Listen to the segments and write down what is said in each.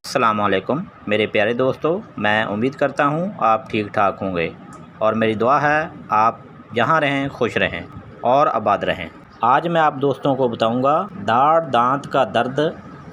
अस्सलाम वालेकुम मेरे प्यारे दोस्तों, मैं उम्मीद करता हूँ आप ठीक ठाक होंगे और मेरी दुआ है आप जहाँ रहें खुश रहें और आबाद रहें। आज मैं आप दोस्तों को बताऊँगा दाढ़ दांत का दर्द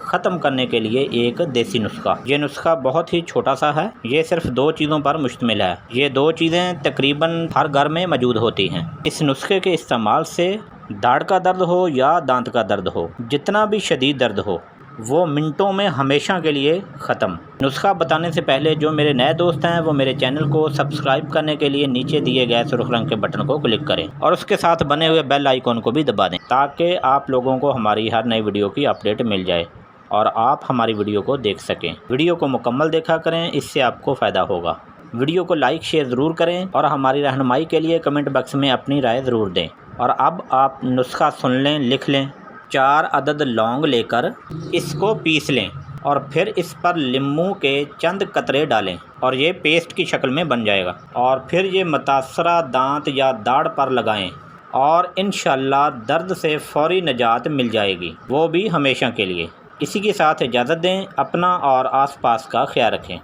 ख़त्म करने के लिए एक देसी नुस्खा। ये नुस्खा बहुत ही छोटा सा है। ये सिर्फ 2 चीज़ों पर मुश्तमिल है। ये 2 चीज़ें तकरीबन हर घर में मौजूद होती हैं। इस नुस्खे के इस्तेमाल से दाढ़ का दर्द हो या दांत का दर्द हो, जितना भी शदीद दर्द हो, वो मिनटों में हमेशा के लिए ख़त्म। नुस्खा बताने से पहले जो मेरे नए दोस्त हैं वो मेरे चैनल को सब्सक्राइब करने के लिए नीचे दिए गए सुर्ख रंग के बटन को क्लिक करें और उसके साथ बने हुए बेल आइकॉन को भी दबा दें, ताकि आप लोगों को हमारी हर नई वीडियो की अपडेट मिल जाए और आप हमारी वीडियो को देख सकें। वीडियो को मुकम्मल देखा करें, इससे आपको फ़ायदा होगा। वीडियो को लाइक शेयर ज़रूर करें और हमारी रहनुमाई के लिए कमेंट बॉक्स में अपनी राय ज़रूर दें। और अब आप नुस्खा सुन लें, लिख लें। 4 अदद लौंग लेकर इसको पीस लें और फिर इस पर नींबू के चंद कतरे डालें और ये पेस्ट की शक्ल में बन जाएगा। और फिर ये मुतासरा दांत या दाढ़ पर लगाएं और इंशाअल्लाह दर्द से फ़ौरी निजात मिल जाएगी, वो भी हमेशा के लिए। इसी के साथ इजाज़त दें। अपना और आसपास का ख्याल रखें।